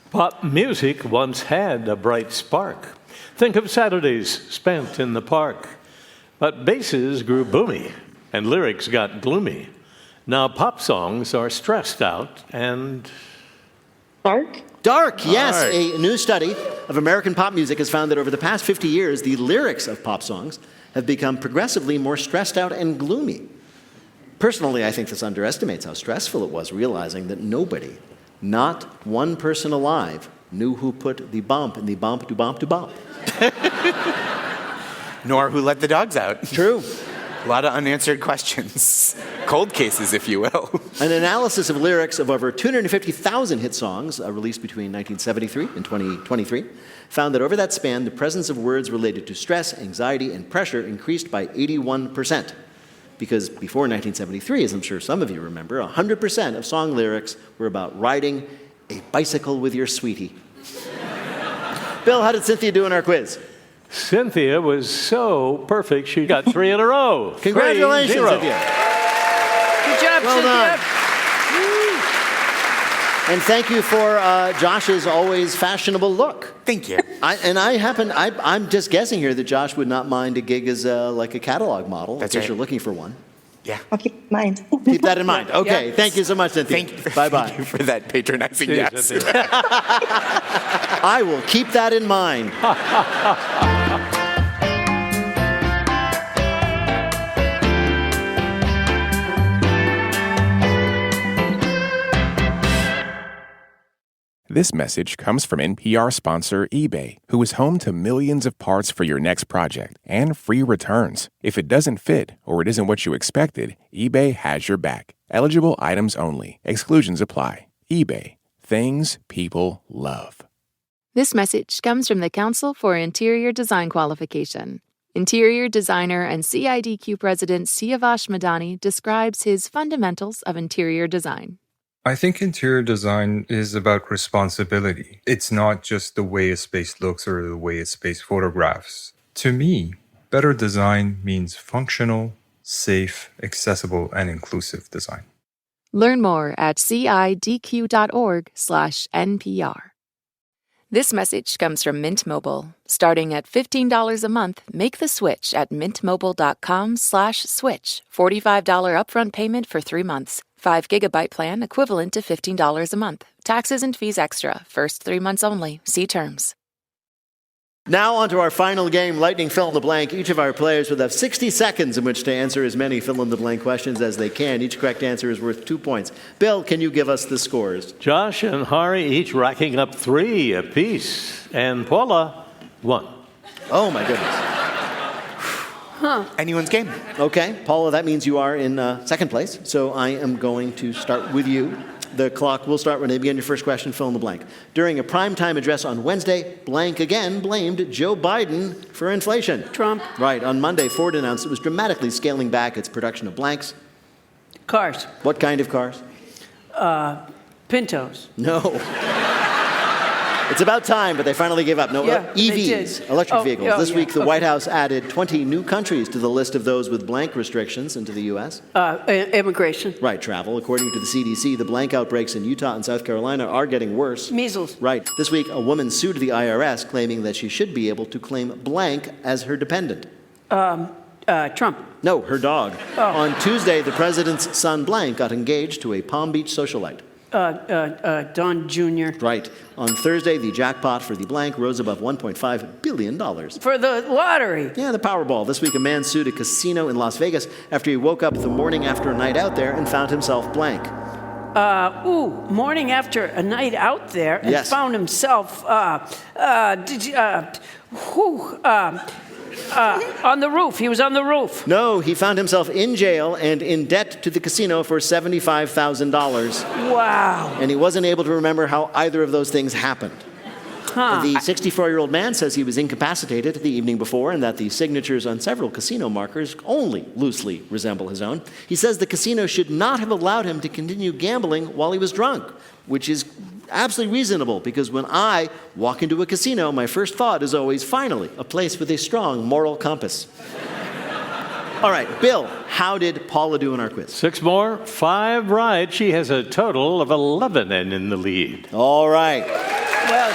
Pop music once had a bright spark. Think of Saturdays spent in the park. But basses grew boomy, and lyrics got gloomy. Now pop songs are stressed out and... Dark? Dark, yes. A new study of American pop music has found that over the past 50 years, the lyrics of pop songs have become progressively more stressed out and gloomy. Personally, I think this underestimates how stressful it was realizing that nobody, not one person alive, knew who put the bump in the bump to bump to bump. Nor who let the dogs out. True. A lot of unanswered questions. Cold cases, if you will. An analysis of lyrics of over 250,000 hit songs released between 1973 and 2023 found that over that span, the presence of words related to stress, anxiety, and pressure increased by 81%. Because before 1973, as I'm sure some of you remember, 100% of song lyrics were about riding a bicycle with your sweetie. Bill, how did Cynthia do in our quiz? Cynthia was so perfect, she got 3 in a row. Congratulations, 3-0. Cynthia. Good job, Well Cynthia. done. And thank you for Josh's always fashionable look. Thank you. I'm just guessing here that Josh would not mind a gig as like a catalog model. That's in case right. you're looking for one. Yeah. I'll keep in mind. Keep that in mind. Okay. Yeah. Thank you so much, Cynthia. Bye-bye. Thank you for that patronizing Cheers, yes. Cynthia. I will keep that in mind. This message comes from NPR sponsor eBay, who is home to millions of parts for your next project and free returns. If it doesn't fit or it isn't what you expected, eBay has your back. Eligible items only. Exclusions apply. eBay. Things people love. This message comes from the Council for Interior Design Qualification. Interior designer and CIDQ president Siavash Madani describes his fundamentals of interior design. I think interior design is about responsibility. It's not just the way a space looks or the way a space photographs. To me, better design means functional, safe, accessible, and inclusive design. Learn more at cidq.org/NPR. This message comes from Mint Mobile. Starting at $15 a month, make the switch at mintmobile.com/switch. $45 upfront payment for 3 months. 5 gigabyte plan equivalent to $15 a month. Taxes and fees extra. First 3 months only. See terms. Now on to our final game, Lightning Fill in the Blank. Each of our players will have 60 seconds in which to answer as many fill-in-the-blank questions as they can. Each correct answer is worth 2 points. Bill, can you give us the scores? Josh and Hari each racking up 3 apiece, and Paula 1. Oh, my goodness. Anyone's game. Okay, Paula, that means you are in second place, so I am going to start with you. The clock will start when they begin your first question, fill in the blank. During a primetime address on Wednesday, blank again blamed Joe Biden for inflation. Trump. Right. On Monday, Ford announced it was dramatically scaling back its production of blanks. Cars. What kind of cars? Pintos. No. It's about time, but they finally gave up. No, Yeah, they EVs, did. electric vehicles. This week, the okay. White House added 20 new countries to the list of those with blank restrictions into the U.S. Immigration. Right, travel. According to the CDC, the blank outbreaks in Utah and South Carolina are getting worse. Measles. Right. This week, a woman sued the IRS, claiming that she should be able to claim blank as her dependent. Trump. No, her dog. Oh. On Tuesday, the president's son blank got engaged to a Palm Beach socialite. Don Jr. Right. On Thursday, the jackpot for the blank rose above $1.5 billion. For the lottery. Yeah, the Powerball. This week, a man sued a casino in Las Vegas after he woke up the morning after a night out there and found himself blank. Morning after a night out there and Yes. found himself on the roof. He was on the roof. No, he found himself in jail and in debt to the casino for $75,000. Wow. And he wasn't able to remember how either of those things happened. The 64-year-old man says he was incapacitated the evening before and that the signatures on several casino markers only loosely resemble his own. He says the casino should not have allowed him to continue gambling while he was drunk, which is absolutely reasonable because when I walk into a casino, my first thought is always, finally, a place with a strong moral compass. All right, Bill, how did Paula do in our quiz? 6 more, 5 right. She has a total of 11 and in the lead. All right. Well,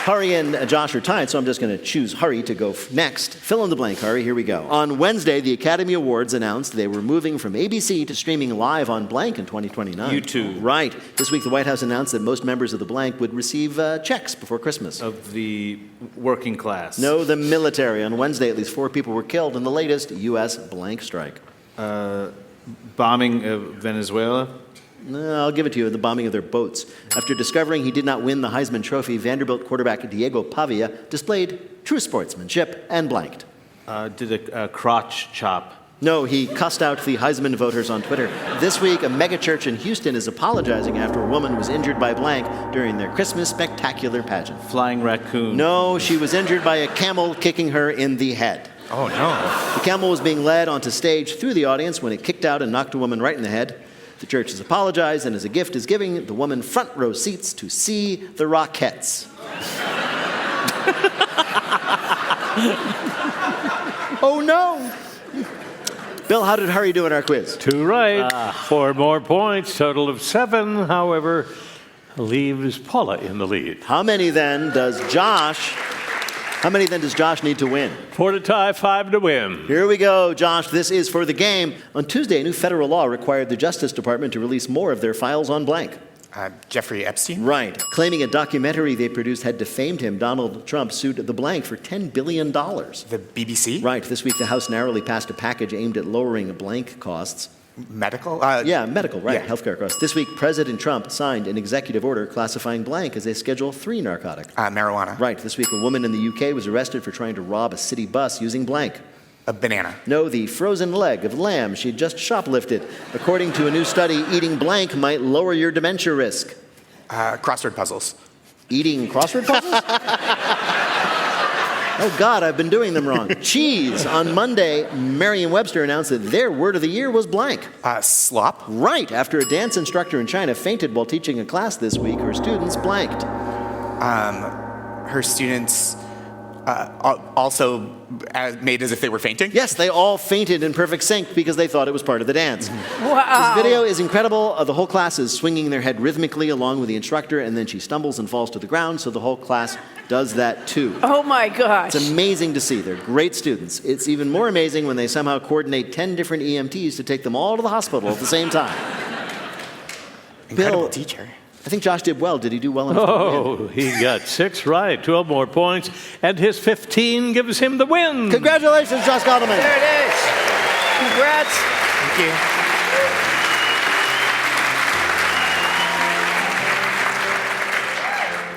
Hari and Josh are tied, so I'm just going to choose Hari to go next. Fill in the blank, Hari. Here we go. On Wednesday, the Academy Awards announced they were moving from ABC to streaming live on blank in 2029. YouTube. Right. This week, the White House announced that most members of the blank would receive checks before Christmas. Of the working class. No, the military. On Wednesday, at least 4 people were killed in the latest U.S. blank strike. Bombing of Venezuela. No, I'll give it to you, the bombing of their boats. After discovering he did not win the Heisman Trophy, Vanderbilt quarterback Diego Pavia displayed true sportsmanship and blanked. Did a crotch chop. No, he cussed out the Heisman voters on Twitter. This week, a megachurch in Houston is apologizing after a woman was injured by blank during their Christmas spectacular pageant. Flying raccoon. No, she was injured by a camel kicking her in the head. Oh, no. The camel was being led onto stage through the audience when it kicked out and knocked a woman right in the head. The church has apologized and as a gift is giving the woman front row seats to see the Rockettes. Oh no! Bill, how did Hari do in our quiz? 2 right, 4 more points, total of 7, however, leaves Paula in the lead. How many then does Josh need to win? 4 to tie, 5 to win. Here we go, Josh. This is for the game. On Tuesday, a new federal law required the Justice Department to release more of their files on blank. Jeffrey Epstein? Right. Claiming a documentary they produced had defamed him, Donald Trump sued the blank for $10 billion. The BBC? Right. This week, the House narrowly passed a package aimed at lowering blank costs. Medical? Medical, right. Yeah. Healthcare costs. This week, President Trump signed an executive order classifying blank as a Schedule III narcotic. Marijuana. Right. This week, a woman in the UK was arrested for trying to rob a city bus using blank. A banana. No, the frozen leg of lamb she'd just shoplifted. According to a new study, eating blank might lower your dementia risk. Crossword puzzles. Eating crossword puzzles? Oh, God, I've been doing them wrong. Cheese. On Monday, Merriam-Webster announced that their word of the year was blank. Slop? Right. After a dance instructor in China fainted while teaching a class this week, her students blanked. Her students also made as if they were fainting? Yes, they all fainted in perfect sync because they thought it was part of the dance. wow. This video is incredible. The whole class is swinging their head rhythmically along with the instructor, and then she stumbles and falls to the ground, so the whole class does that too. Oh my gosh. It's amazing to see. They're great students. It's even more amazing when they somehow coordinate 10 different EMTs to take them all to the hospital at the same time. Incredible Bill, teacher. I think Josh did well. Did he do well? He got 6 right, 12 more points, and his 15 gives him the win. Congratulations, Josh Gondelman. There it is. Congrats. Thank you.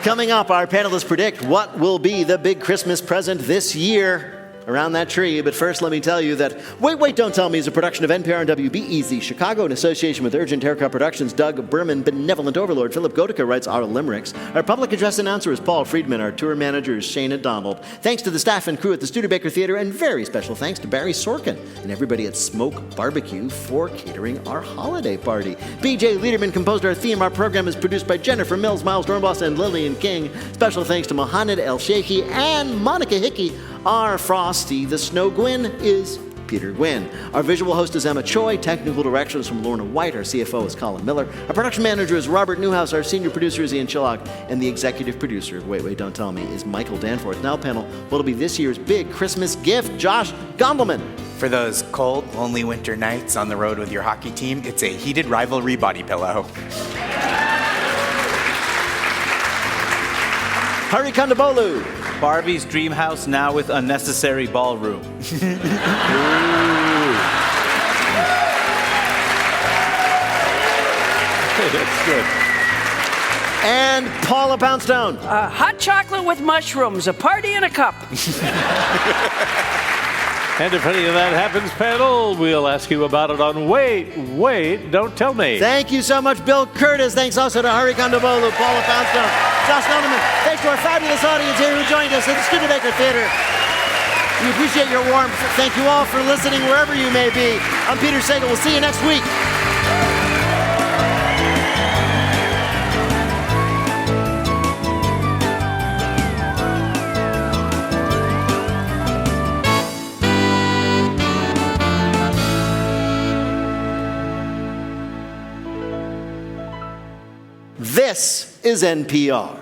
Coming up, our panelists predict what will be the big Christmas present this year around that tree. But first, let me tell you that Wait, Don't Tell Me is a production of NPR and WBEZ Chicago in association with Urgent Haircut Productions. Doug Berman, benevolent overlord. Philip Gotica writes our limericks. Our public address announcer is Paul Friedman. Our tour manager is Shana Donald. Thanks to the staff and crew at the Studebaker Theater, and very special thanks to Barry Sorkin and everybody at Smoke Barbecue for catering our holiday party. BJ Liederman composed our theme. Our program is produced by Jennifer Mills, Miles Dornbos, and Lillian King. Special thanks to Mohamed El Sheikhi and Monica Hickey. Our Frosty the Snow Gwyn is Peter Gwynn. Our visual host is Emma Choi. Technical direction is from Lorna White. Our CFO is Colin Miller. Our production manager is Robert Newhouse. Our senior producer is Ian Chillock. And the executive producer of Wait, Don't Tell Me is Michael Danforth. Now, panel, what'll be this year's big Christmas gift? Josh Gondelman. For those cold, lonely winter nights on the road with your hockey team, it's a heated rivalry body pillow. Hari Kondabolu. Barbie's dream house now with unnecessary ballroom. That's good. And Paula Poundstone. Hot chocolate with mushrooms, a party in a cup. And if any of that happens, panel, we'll ask you about it on Wait, Don't Tell Me. Thank you so much, Bill Curtis. Thanks also to Hari Kondabolu, Paula Poundstone, Josh Gondelman. Thanks to our fabulous audience here who joined us at the Studebaker Theater. We appreciate your warmth. Thank you all for listening wherever you may be. I'm Peter Sagal. We'll see you next week. This is NPR.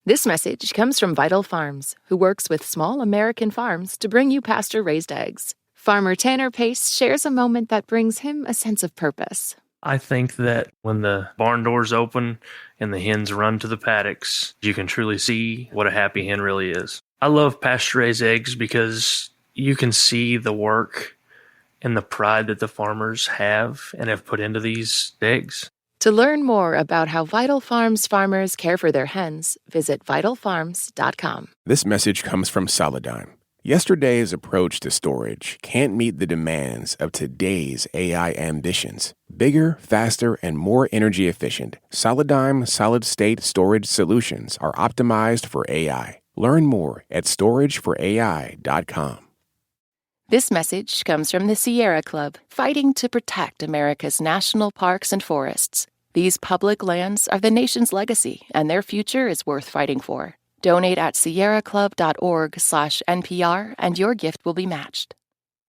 This message comes from Vital Farms, who works with small American farms to bring you pasture-raised eggs. Farmer Tanner Pace shares a moment that brings him a sense of purpose. I think that when the barn doors open and the hens run to the paddocks, you can truly see what a happy hen really is. I love pasture-raised eggs because you can see the work and the pride that the farmers have and have put into these eggs. To learn more about how Vital Farms farmers care for their hens, visit vitalfarms.com. This message comes from Solidigm. Yesterday's approach to storage can't meet the demands of today's AI ambitions. Bigger, faster, and more energy efficient, Solidigm solid-state storage solutions are optimized for AI. Learn more at storageforai.com. This message comes from the Sierra Club, fighting to protect America's national parks and forests. These public lands are the nation's legacy, and their future is worth fighting for. Donate at sierraclub.org/NPR, and your gift will be matched.